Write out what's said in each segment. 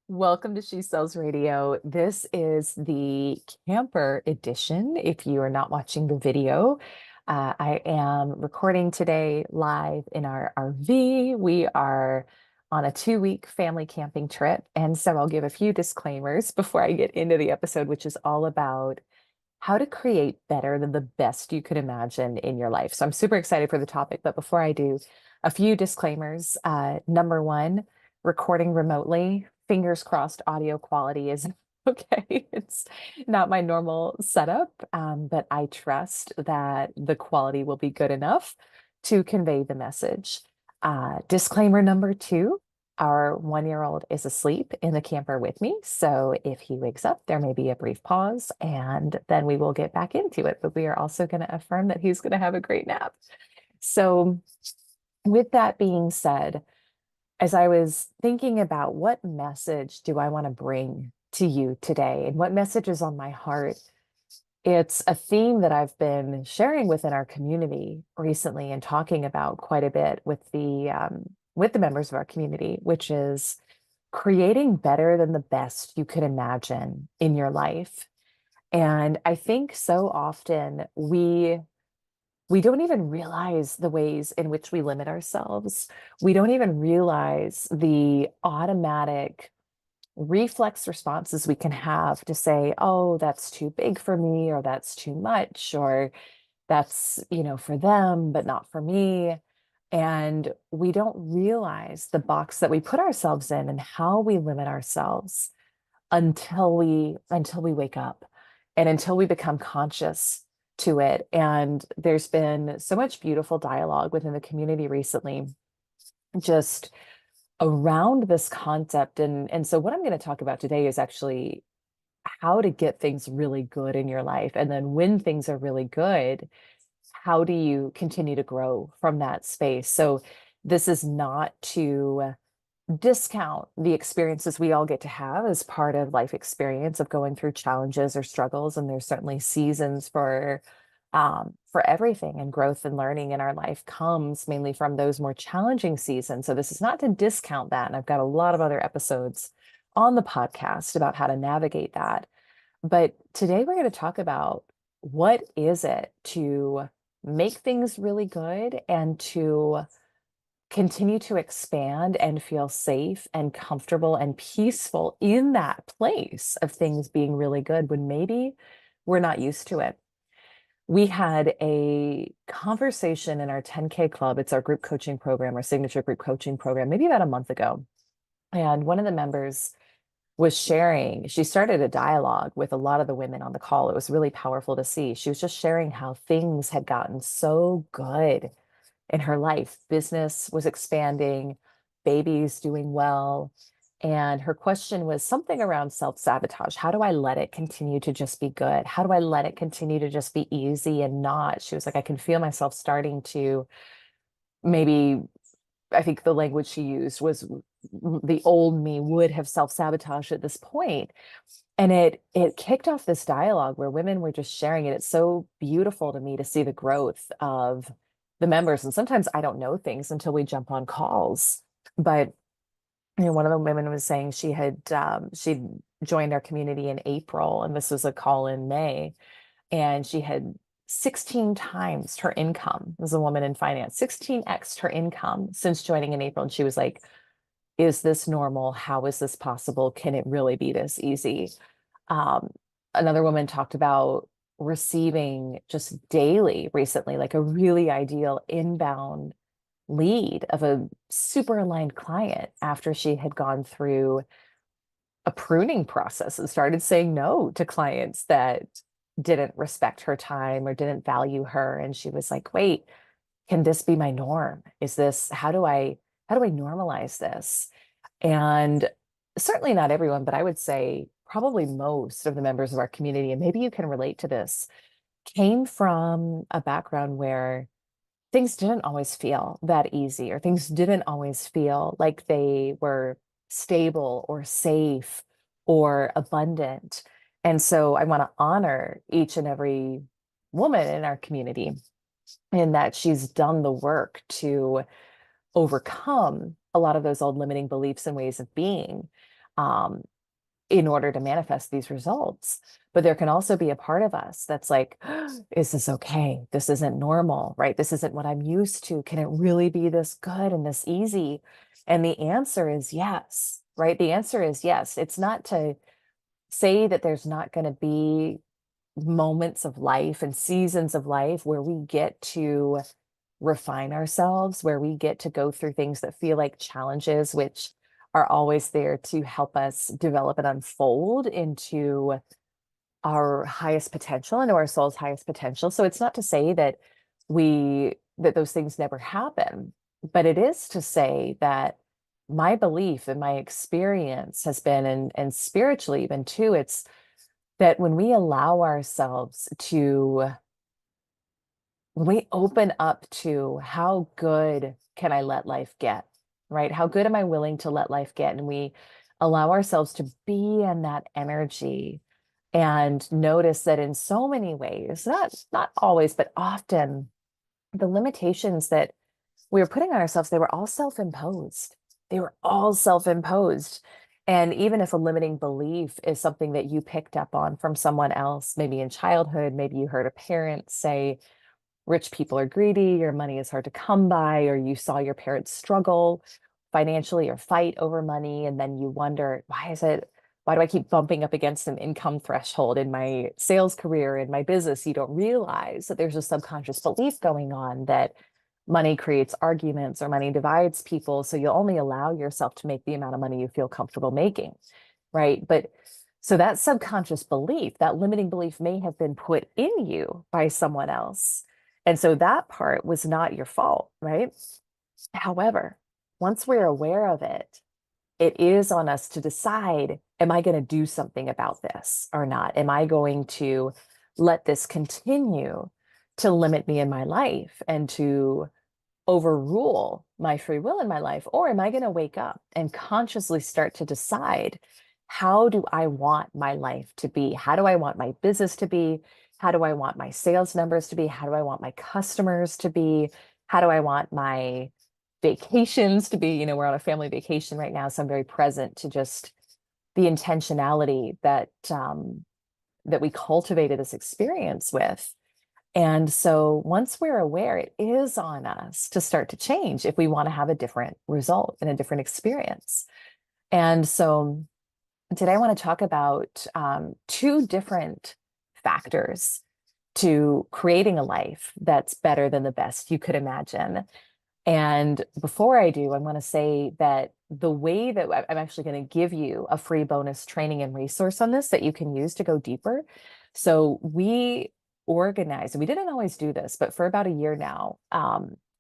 Welcome to She Sells Radio. This is the camper edition. If you are not watching the video, I am recording today live in our RV. We are on a 2-week family camping trip. And so I'll give a few disclaimers before I get into the episode, which is all about how to create better than the best you could imagine in your life. So I'm super excited for the topic. But before I do, a few disclaimers. Number one, recording remotely, fingers crossed, audio quality is okay. It's not my normal setup, but I trust that the quality will be good enough to convey the message. Disclaimer number two, our 1-year-old is asleep in the camper with me. So if he wakes up, there may be a brief pause and then we will get back into it. But we are also going to affirm that he's going to have a great nap. So, with that being said, as I was thinking about what message do I want to bring to you today and what message is on my heart, it's a theme that I've been sharing within our community recently and talking about quite a bit with the members of our community, which is creating better than the best you could imagine in your life. And I think so often we don't even realize the ways in which we limit ourselves. We don't even realize the automatic reflex responses we can have to say, oh, that's too big for me, or that's too much, or that's, for them, but not for me. And we don't realize the box that we put ourselves in and how we limit ourselves until we wake up and until we become conscious to it. And there's been so much beautiful dialogue within the community recently, just around this concept. And so what I'm going to talk about today is actually how to get things really good in your life. And then when things are really good, how do you continue to grow from that space? So this is not to discount the experiences we all get to have as part of life experience of going through challenges or struggles. And there's certainly seasons for everything, and growth and learning in our life comes mainly from those more challenging seasons. So this is not to discount that. And I've got a lot of other episodes on the podcast about how to navigate that. But today we're going to talk about what is it to make things really good and to continue to expand and feel safe and comfortable and peaceful in that place of things being really good when maybe we're not used to it. We had a conversation in our 10K club. It's our group coaching program, our signature group coaching program, maybe about a month ago. And one of the members was sharing, she started a dialogue with a lot of the women on the call. It was really powerful to see. She was just sharing how things had gotten so good in her life. Business was expanding, babies doing well. And her question was something around self-sabotage. How do I let it continue to just be good? How do I let it continue to just be easy and not? She was like, I can feel myself starting to maybe, I think the language she used was the old me would have self-sabotaged at this point. And it kicked off this dialogue where women were just sharing it. It's so beautiful to me to see the growth of the members. And sometimes I don't know things until we jump on calls. But one of the women was saying she'd joined our community in April, and this was a call in May, and she had 16 times her income as a woman in finance, 16x her income since joining in April. And she was like, is this normal? How is this possible? Can it really be this easy? Um, Another woman talked about receiving just daily recently, like a really ideal inbound lead of a super aligned client after she had gone through a pruning process and started saying no to clients that didn't respect her time or didn't value her. And she was like, wait, can this be my norm? Is this, how do I normalize this? And certainly not everyone, but I would say probably most of the members of our community, and maybe you can relate to this, came from a background where things didn't always feel that easy, or things didn't always feel like they were stable or safe or abundant. And so I want to honor each and every woman in our community in that she's done the work to overcome a lot of those old limiting beliefs and ways of being. um, in order to manifest these results. But there can also be a part of us that's like, is this okay? This isn't normal, right? This isn't what I'm used to. Can it really be this good and this easy? And the answer is yes, right? The answer is yes. It's not to say that there's not going to be moments of life and seasons of life where we get to refine ourselves, where we get to go through things that feel like challenges, which are always there to help us develop and unfold into our highest potential, into our soul's highest potential. So it's not to say that that those things never happen, but it is to say that my belief and my experience has been, and spiritually even too, it's that when we allow ourselves to, when we open up to how good can I let life get, right? How good am I willing to let life get? And we allow ourselves to be in that energy and notice that in so many ways, not always, but often, the limitations that we were putting on ourselves, they were all self-imposed. They were all self-imposed. And even if a limiting belief is something that you picked up on from someone else, maybe in childhood, maybe you heard a parent say, rich people are greedy, your money is hard to come by, or you saw your parents struggle financially or fight over money. And then you wonder, why do I keep bumping up against an income threshold in my sales career, in my business? You don't realize that there's a subconscious belief going on that money creates arguments or money divides people. So you'll only allow yourself to make the amount of money you feel comfortable making, right? But so that subconscious belief, that limiting belief may have been put in you by someone else. And so that part was not your fault, right? However, once we're aware of it, it is on us to decide, am I going to do something about this or not? Am I going to let this continue to limit me in my life and to overrule my free will in my life? Or am I going to wake up and consciously start to decide, how do I want my life to be? How do I want my business to be? How do I want my sales numbers to be? How do I want my customers to be? How do I want my vacations to be? We're on a family vacation right now, so I'm very present to just the intentionality that we cultivated this experience with. And so once we're aware, it is on us to start to change if we want to have a different result and a different experience. And so today I want to talk about two different factors to creating a life that's better than the best you could imagine. And before I do, I want to say that the way that I'm actually going to give you a free bonus training and resource on this that you can use to go deeper. So we organized, and we didn't always do this, but for about a year now,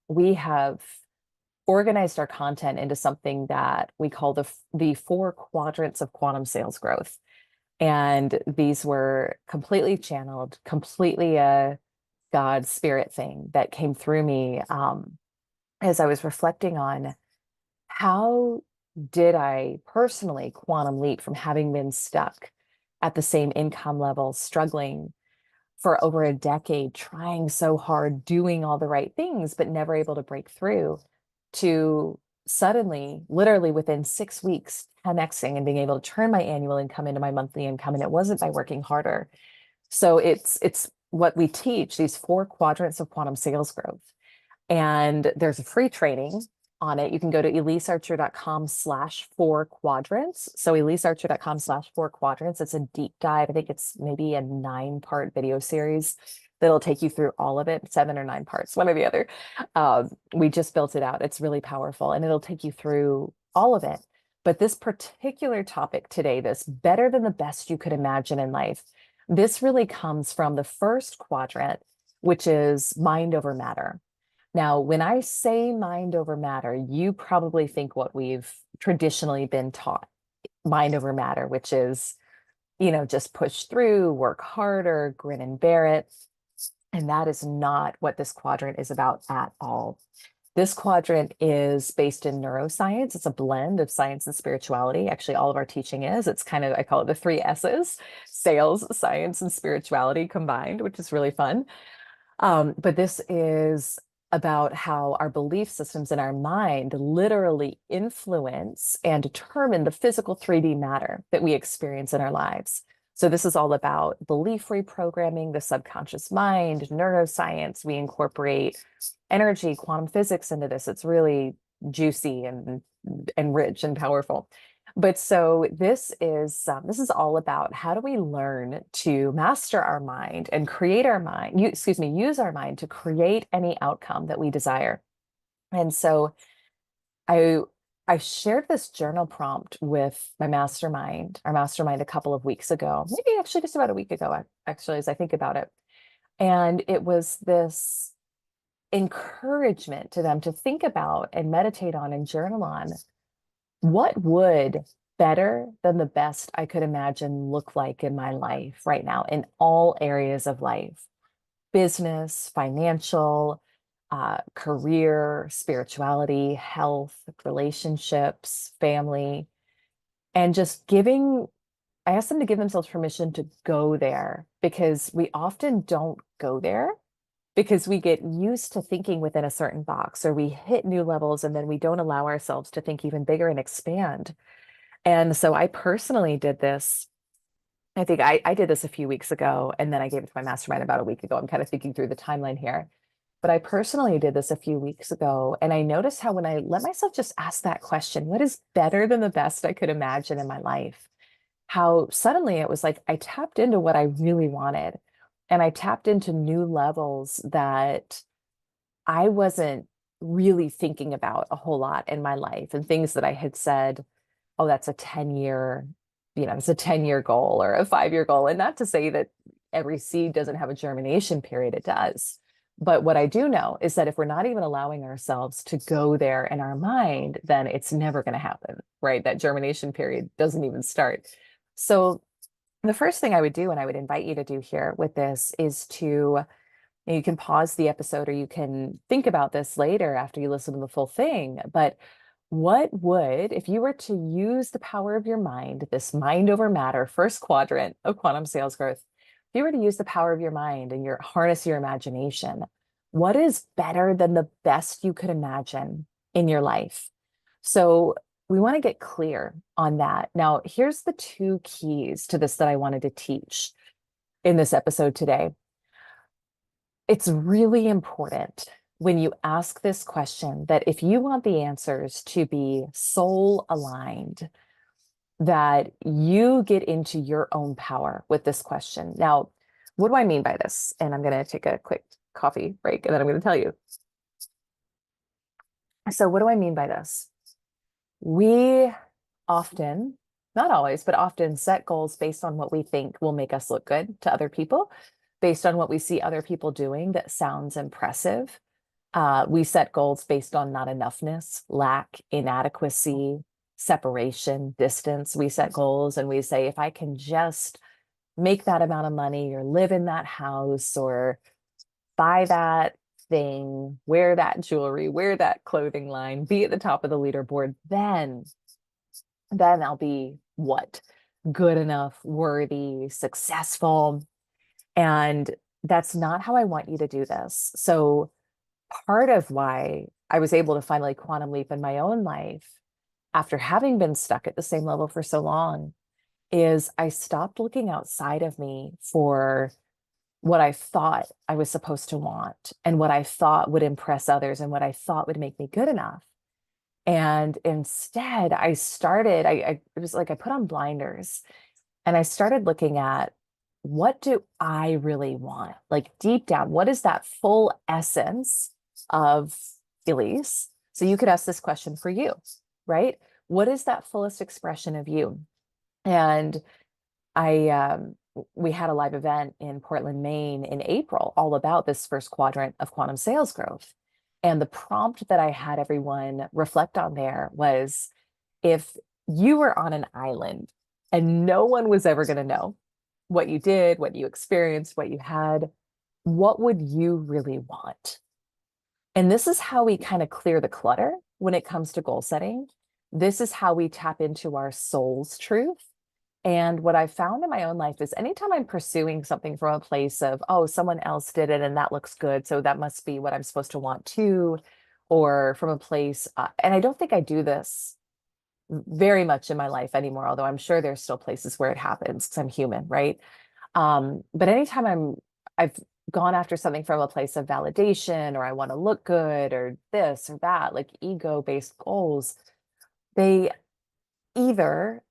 we have organized our content into something that we call the 4 quadrants of quantum sales growth. And these were completely channeled, completely a God spirit thing that came through me as I was reflecting on, how did I personally quantum leap from having been stuck at the same income level, struggling for over a decade, trying so hard, doing all the right things, but never able to break through, to suddenly, literally within 6 weeks, 10xing and being able to turn my annual income into my monthly income. And it wasn't by working harder. So it's what we teach, these 4 quadrants of quantum sales growth. And there's a free training on it. You can go to elisearcher.com/4 quadrants. So elisearcher.com/4 quadrants. It's a deep dive. I think it's maybe a 9-part video series that'll take you through all of it, 7 or 9 parts, one or the other. We just built it out. It's really powerful, and it'll take you through all of it. But this particular topic today, this better than the best you could imagine in life, this really comes from the first quadrant, which is mind over matter. Now, when I say mind over matter, you probably think what we've traditionally been taught, mind over matter, which is, just push through, work harder, grin and bear it. And that is not what this quadrant is about at all. This quadrant is based in neuroscience. It's a blend of science and spirituality. Actually, all of our teaching is. It's kind of, I call it the 3 S's: sales, science, and spirituality combined, which is really fun. But this is about how our belief systems in our mind literally influence and determine the physical 3D matter that we experience in our lives. So this is all about belief reprogramming, the subconscious mind, neuroscience. We incorporate energy, quantum physics into this. It's really juicy and rich and powerful. But so this is all about how do we learn to master our mind and create our mind, use our mind to create any outcome that we desire. And so I I shared this journal prompt with our mastermind a couple of weeks ago, maybe actually just about a week ago, actually, as I think about it. And it was this encouragement to them to think about and meditate on and journal on what would better than the best I could imagine look like in my life right now in all areas of life, business, financial, career, spirituality, health, relationships, family, and just I asked them to give themselves permission to go there because we often don't go there because we get used to thinking within a certain box or we hit new levels and then we don't allow ourselves to think even bigger and expand. And so I personally did this. I think I did this a few weeks ago, and then I gave it to my mastermind about a week ago. I'm kind of thinking through the timeline here. But I personally did this a few weeks ago, and I noticed how when I let myself just ask that question, what is better than the best I could imagine in my life? How suddenly it was like I tapped into what I really wanted, and I tapped into new levels that I wasn't really thinking about a whole lot in my life, and things that I had said, oh, that's a 10-year, it's a 10-year goal or a 5-year goal. And not to say that every seed doesn't have a germination period, it does. But what I do know is that if we're not even allowing ourselves to go there in our mind, then it's never going to happen, right? That germination period doesn't even start. So the first thing I would do, and I would invite you to do here with this, is to you can pause the episode or you can think about this later after you listen to the full thing. But what would, if you were to use the power of your mind, this mind over matter, first quadrant of quantum sales growth, if you were to use the power of your mind and harness your imagination, what is better than the best you could imagine in your life? So we want to get clear on that. Now, here's the two keys to this that I wanted to teach in this episode today. It's really important when you ask this question that if you want the answers to be soul aligned, that you get into your own power with this question. Now, what do I mean by this? And I'm going to take a quick coffee break and then I'm going to tell you. So, what do I mean by this? We often, not always, but often set goals based on what we think will make us look good to other people, based on what we see other people doing that sounds impressive. We set goals based on not enoughness, lack, inadequacy, separation, distance. We set goals and we say, if I can just make that amount of money or live in that house or buy that thing, wear that jewelry, wear that clothing line, be at the top of the leaderboard, then I'll be what? Good enough, worthy, successful. And that's not how I want you to do this. So part of why I was able to finally quantum leap in my own life after having been stuck at the same level for so long is I stopped looking outside of me for what I thought I was supposed to want and what I thought would impress others and what I thought would make me good enough. And instead, it was like I put on blinders and I started looking at what do I really want? Like deep down, what is that full essence of Elise? So you could ask this question for you, right? What is that fullest expression of you? And I we had a live event in Portland, Maine in April, all about this first quadrant of quantum sales growth. And the prompt that I had everyone reflect on there was if you were on an island and no one was ever going to know what you did, what you experienced, what you had, what would you really want? And this is how we kind of clear the clutter when it comes to goal setting. This is how we tap into our soul's truth And what I found in my own life is anytime I'm pursuing something from a place of, oh, someone else did it and that looks good, so that must be what I'm supposed to want too, or from a place, and I don't think I do this very much in my life anymore, although I'm sure there's still places where it happens because I'm human, right? But anytime I've gone after something from a place of validation, or I want to look good, or this or that, like ego-based goals, they either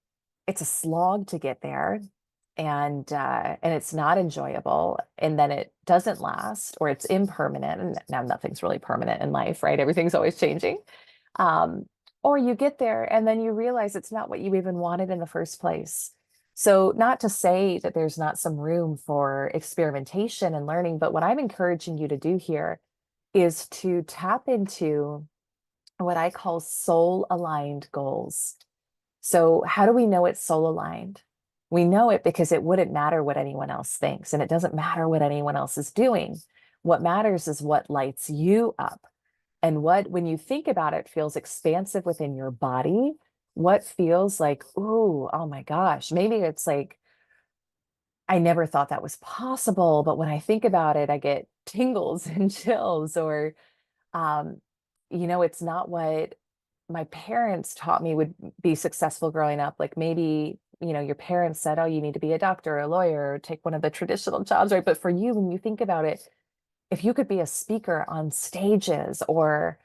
it's a slog to get there, and it's not enjoyable, and then it doesn't last, or it's impermanent. And now nothing's really permanent in life, right? Everything's always changing. Um, or you get there and then you realize it's not what you even wanted in the first place. So, not to say that there's not some room for experimentation and learning, but what I'm encouraging you to do here is to tap into what I call soul aligned goals. So, how do we know it's soul aligned? We know it because it wouldn't matter what anyone else thinks, and it doesn't matter what anyone else is doing. What matters is what lights you up, and what, when you think about it, feels expansive within your body. What feels like, ooh, oh my gosh, maybe it's like, I never thought that was possible, but when I think about it, I get tingles and chills, or um, it's not what my parents taught me would be successful growing up. Like maybe, your parents said, oh, you need to be a doctor or a lawyer, or take one of the traditional jobs, right? But for you, when you think about it, if you could be a speaker on stages, or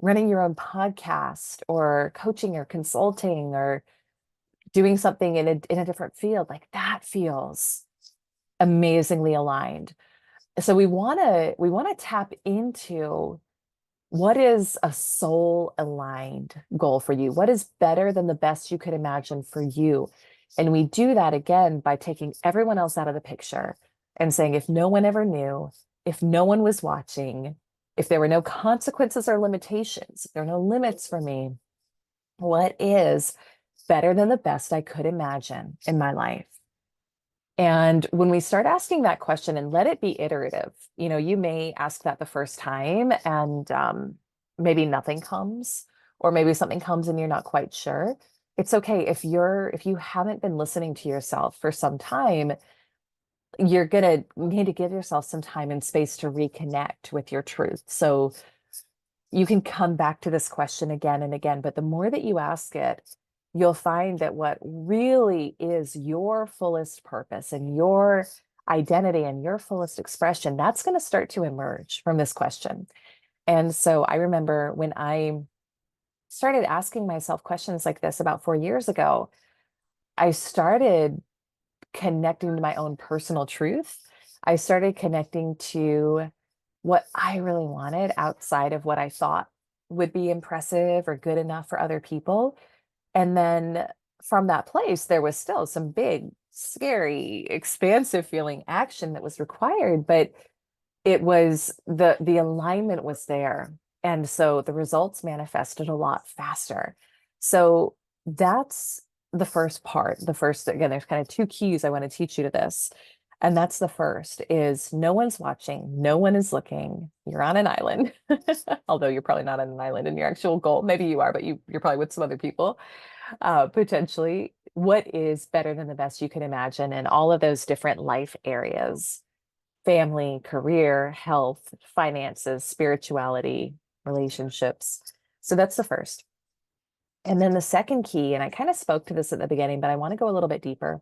running your own podcast, or coaching or consulting, or doing something in a different field, like that feels amazingly aligned. So we want to tap into what is a soul aligned goal for you? What is better than the best you could imagine for you? And we do that again by taking everyone else out of the picture and saying, if no one ever knew, if no one was watching, if there were no consequences or limitations, if there are no limits for me, what is better than the best I could imagine in my life? And when we start asking that question, and let it be iterative, you may ask that the first time, and maybe nothing comes, or maybe something comes and you're not quite sure. It's okay if you haven't been listening to yourself for some time, you're gonna need to give yourself some time and space to reconnect with your truth. So you can come back to this question again and again, but the more that you ask it, you'll find that what really is your fullest purpose and your identity and your fullest expression, that's going to start to emerge from this question. And so I remember when I started asking myself questions like this about 4 years ago, I started connecting to my own personal truth. I started connecting to what I really wanted outside of what I thought would be impressive or good enough for other people. And then from that place, there was still some big, scary, expansive feeling action that was required, but it was the alignment was there. And so the results manifested a lot faster. So that's the first part. The first, again, there's kind of two keys I want to teach you to this. And that's the first is no one's watching, no one is looking. You're on an island. Although you're probably not on an island in your actual goal. Maybe you are, but you're probably with some other people, potentially. What is better than the best you can imagine in all of those different life areas? Family, career, health, finances, spirituality, relationships. So that's the first. And then the second key, and I kind of spoke to this at the beginning, but I want to go a little bit deeper,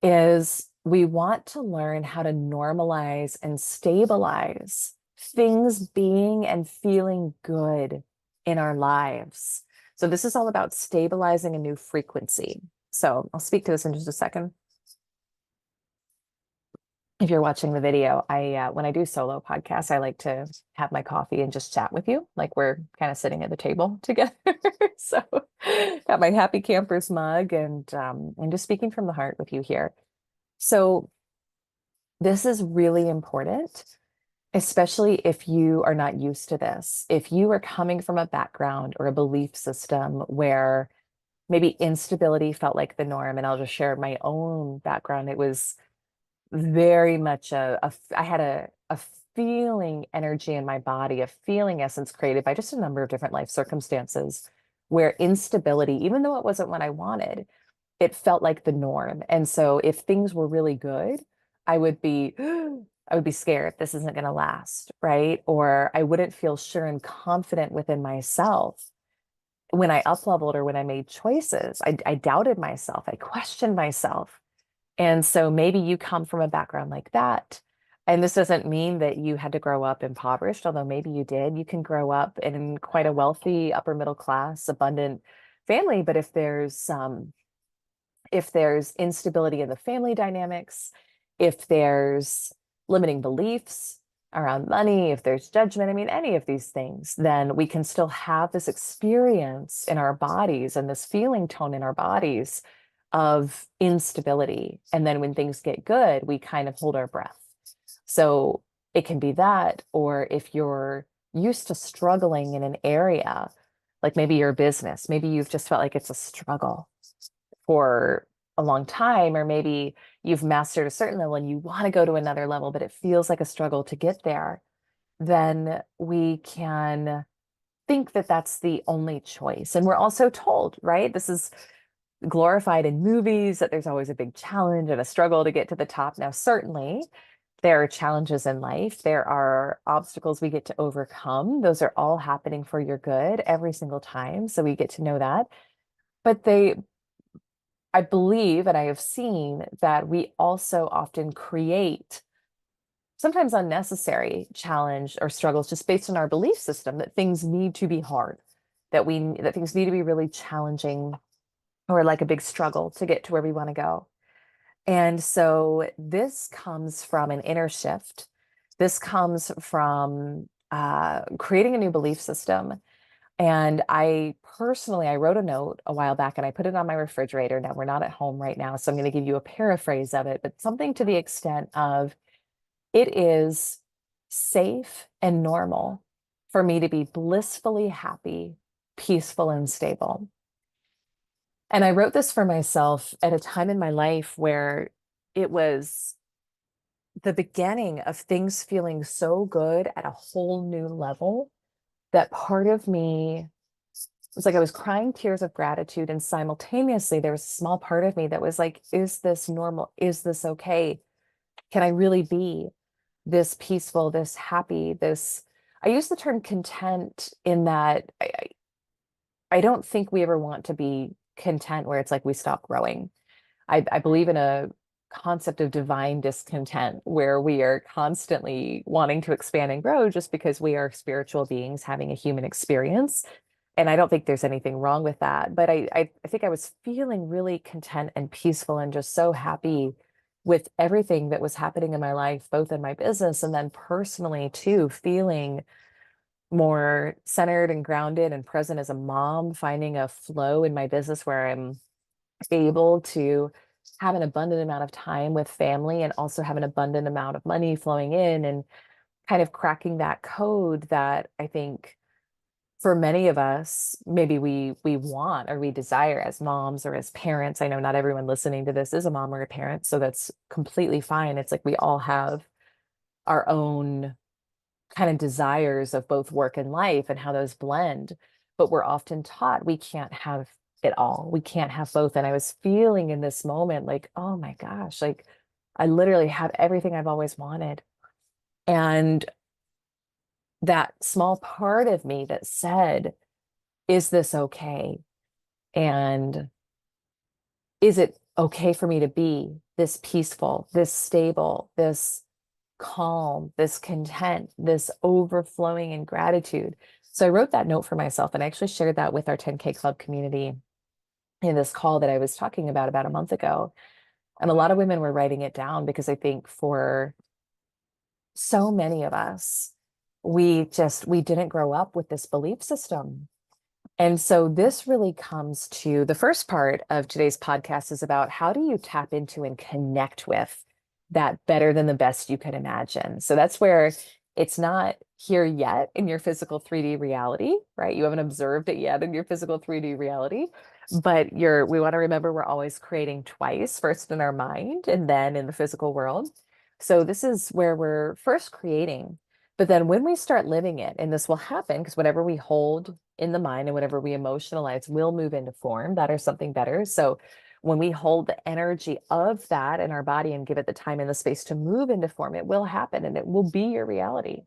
is we want to learn how to normalize and stabilize things being and feeling good in our lives. So this is all about stabilizing a new frequency. So I'll speak to this in just a second. If you're watching the video, I when I do solo podcasts, I like to have my coffee and just chat with you, like we're kind of sitting at the table together. So, got my happy campers mug, and just speaking from the heart with you here. So, this is really important, especially if you are not used to this. If you are coming from a background or a belief system where maybe instability felt like the norm, and I'll just share my own background. It was very much I had a feeling energy in my body, a feeling essence created by just a number of different life circumstances where instability, even though it wasn't what I wanted, it felt like the norm. And so if things were really good, I would be I would be scared this isn't going to last, right? Or I wouldn't feel sure and confident within myself when I up leveled or when I made choices. I doubted myself. I questioned myself. And so maybe you come from a background like that. And this doesn't mean that you had to grow up impoverished, although maybe you did. You can grow up in quite a wealthy, upper middle class, abundant family. But if there's instability in the family dynamics, if there's limiting beliefs around money, if there's judgment, I mean, any of these things, then we can still have this experience in our bodies and this feeling tone in our bodies of instability. And then when things get good, we kind of hold our breath. So it can be that, or if you're used to struggling in an area, like maybe your business, maybe you've just felt like it's a struggle for a long time, or maybe you've mastered a certain level and you want to go to another level, but it feels like a struggle to get there, then we can think that that's the only choice. And we're also told, right? This is glorified in movies that there's always a big challenge and a struggle to get to the top. Now, certainly, there are challenges in life. There are obstacles we get to overcome. Those are all happening for your good every single time. So we get to know that. But I believe, and I have seen that we also often create sometimes unnecessary challenge or struggles just based on our belief system that things need to be hard, that things need to be really challenging or like a big struggle to get to where we want to go. And so this comes from an inner shift. This comes from creating a new belief system. And I wrote a note a while back and I put it on my refrigerator. Now we're not at home right now, so I'm going to give you a paraphrase of it, but something to the extent of it is safe and normal for me to be blissfully happy, peaceful, and stable. And I wrote this for myself at a time in my life where it was the beginning of things feeling so good at a whole new level that part of me was like I was crying tears of gratitude. And simultaneously, there was a small part of me that was like, is this normal? Is this okay? Can I really be this peaceful, this happy, this? I use the term content in that I don't think we ever want to be content where it's like we stop growing. I believe in a concept of divine discontent where we are constantly wanting to expand and grow just because we are spiritual beings having a human experience. And I don't think there's anything wrong with that. But I think I was feeling really content and peaceful and just so happy with everything that was happening in my life, both in my business and then personally too, feeling more centered and grounded and present as a mom, finding a flow in my business where I'm able to have an abundant amount of time with family and also have an abundant amount of money flowing in, and kind of cracking that code that I think for many of us, maybe we want or we desire as moms or as parents. I know not everyone listening to this is a mom or a parent, so that's completely fine. It's like we all have our own kind of desires of both work and life and how those blend, but we're often taught we can't have it all. We can't have both. And I was feeling in this moment like, oh my gosh, like I literally have everything I've always wanted. And that small part of me that said, is this okay? And is it okay for me to be this peaceful, this stable, this calm, this content, this overflowing in gratitude? So I wrote that note for myself and I actually shared that with our 10K Club community in this call that I was talking about a month ago. And a lot of women were writing it down because I think for so many of us, we didn't grow up with this belief system. And so this really comes to the first part of today's podcast is about how do you tap into and connect with that better than the best you could imagine. So that's where it's not here yet in your physical 3D reality, right? You haven't observed it yet in your physical 3D reality, but we want to remember we're always creating twice, first in our mind and then in the physical world. So this is where we're first creating, but then when we start living it, and this will happen because whatever we hold in the mind and whatever we emotionalize will move into form, that or something better. So when we hold the energy of that in our body and give it the time and the space to move into form, it will happen and it will be your reality.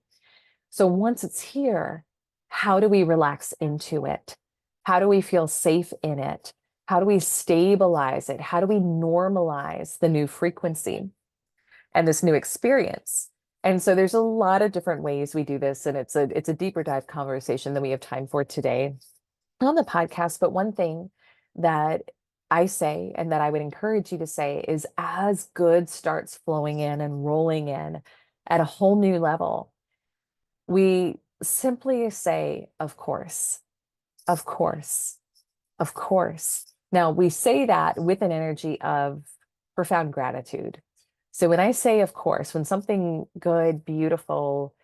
So once it's here, how do we relax into it? How do we feel safe in it? How do we stabilize it? How do we normalize the new frequency and this new experience? And so there's a lot of different ways we do this, and it's a deeper dive conversation than we have time for today on the podcast. But one thing that I say, and that I would encourage you to say, is as good starts flowing in and rolling in at a whole new level, we simply say, of course, of course, of course. Now, we say that with an energy of profound gratitude. So when I say, of course, when something good, beautiful,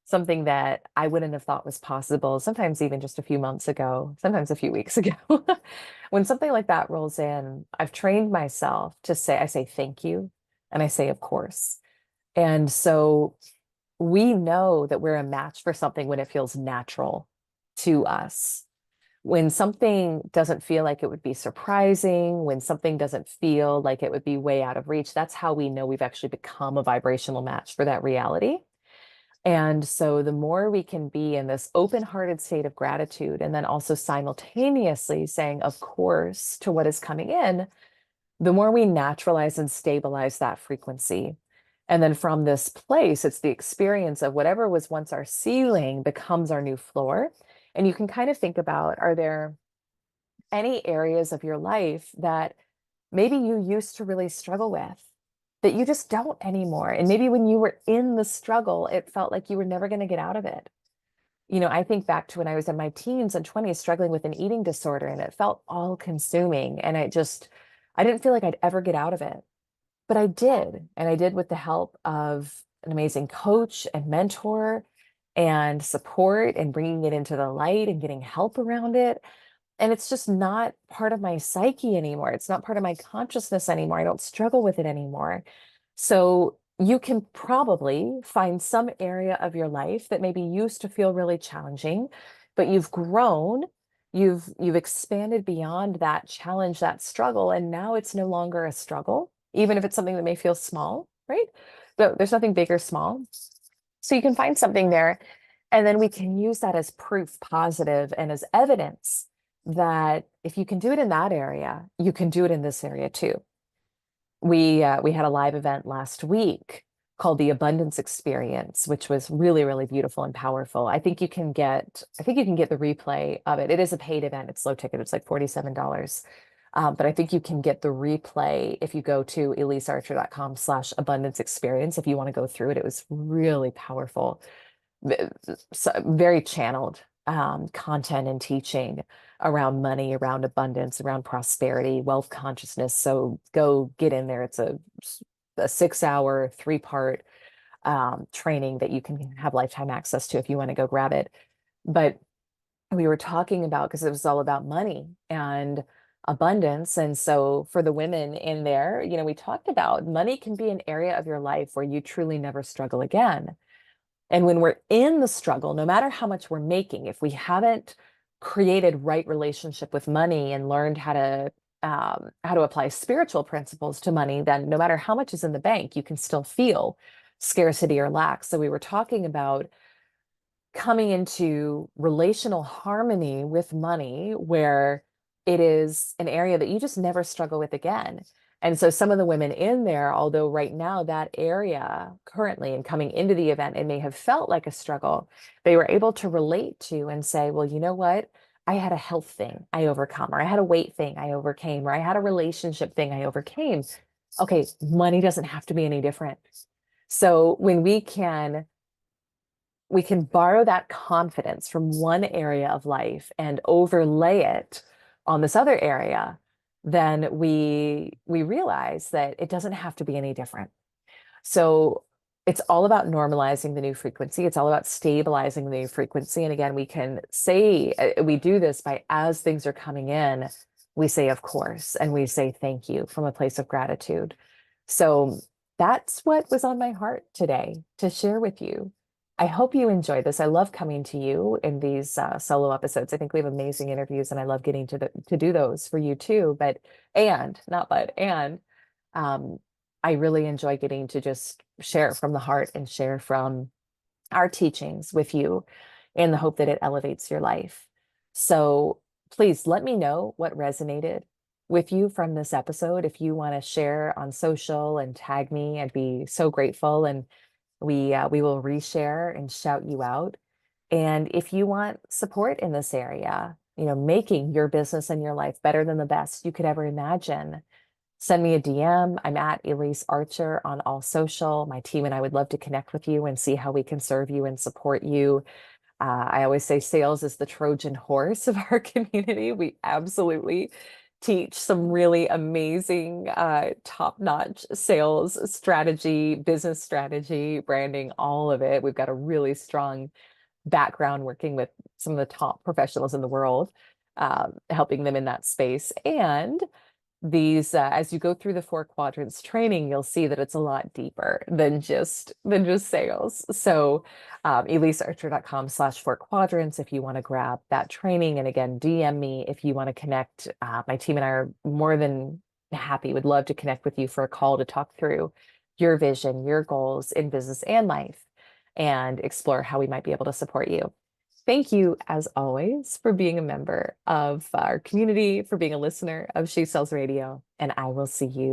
something that I wouldn't have thought was possible, sometimes even just a few months ago, sometimes a few weeks ago, when something like that rolls in, I've trained myself to say, I say thank you, and I say, of course. And so we know that we're a match for something when it feels natural to us. When something doesn't feel like it would be surprising, when something doesn't feel like it would be way out of reach, that's how we know we've actually become a vibrational match for that reality. And so the more we can be in this open-hearted state of gratitude, and then also simultaneously saying, of course, to what is coming in, the more we naturalize and stabilize that frequency. And then from this place, it's the experience of whatever was once our ceiling becomes our new floor. And you can kind of think about, are there any areas of your life that maybe you used to really struggle with that you just don't anymore? And maybe when you were in the struggle, it felt like you were never going to get out of it. I think back to when I was in my teens and 20s struggling with an eating disorder, and it felt all consuming. And I didn't feel like I'd ever get out of it. But I did. And I did with the help of an amazing coach and mentor and support and bringing it into the light and getting help around it. And it's just not part of my psyche anymore. It's not part of my consciousness anymore. I don't struggle with it anymore. So you can probably find some area of your life that maybe used to feel really challenging, but you've grown, you've expanded beyond that challenge, that struggle, and now it's no longer a struggle, even if it's something that may feel small, right? But there's nothing big or small. So you can find something there, and then we can use that as proof positive and as evidence that if you can do it in that area, you can do it in this area too. We had a live event last week called the Abundance Experience, which was really, really beautiful and powerful. I think you can get the replay of it. It is a paid event. It's low ticket. It's like $47. But I think you can get the replay if you go to elisearcher.com/abundance experience. If you want to go through it, it was really powerful, very channeled content and teaching around money, around abundance, around prosperity, wealth consciousness. So go get in there. It's a 6-hour, 3-part training that you can have lifetime access to if you want to go grab it. But we were talking about, because it was all about money and abundance. And so for the women in there, we talked about money can be an area of your life where you truly never struggle again. And when we're in the struggle, no matter how much we're making, if we haven't created right relationship with money and learned how to apply spiritual principles to money, then no matter how much is in the bank, you can still feel scarcity or lack. So we were talking about coming into relational harmony with money, where it is an area that you just never struggle with again. And so some of the women in there, although right now that area currently and coming into the event, it may have felt like a struggle, they were able to relate to and say, well, you know what? I had a health thing I overcome, or I had a weight thing I overcame, or I had a relationship thing I overcame. Okay, money doesn't have to be any different. So when we can borrow that confidence from one area of life and overlay it on this other area, then we realize that it doesn't have to be any different. So it's all about normalizing the new frequency. It's all about stabilizing the new frequency. And again, we can say, we do this by, as things are coming in, we say, of course, and we say, thank you, from a place of gratitude. So that's what was on my heart today to share with you. I hope you enjoy this. I love coming to you in these solo episodes. I think we have amazing interviews, and I love getting to do those for you too. And um, I really enjoy getting to just share from the heart and share from our teachings with you in the hope that it elevates your life. So please let me know what resonated with you from this episode. If you want to share on social and tag me, I'd be so grateful. And we will reshare and shout you out. And if you want support in this area, making your business and your life better than the best you could ever imagine, send me a DM. I'm at Elise Archer on all social. My team and I would love to connect with you and see how we can serve you and support you. I always say sales is the Trojan horse of our community. We absolutely teach some really amazing, top-notch sales strategy, business strategy, branding, all of it. We've got a really strong background working with some of the top professionals in the world, helping them in that space. And these as you go through the 4 quadrants training, you'll see that it's a lot deeper than just sales. So elisearcher.com/4 quadrants if you want to grab that training. And again, DM me if you want to connect. My team and I are more than happy, would love to connect with you for a call to talk through your vision, your goals in business and life, and explore how we might be able to support you. Thank you, as always, for being a member of our community, for being a listener of She Sells Radio, and I will see you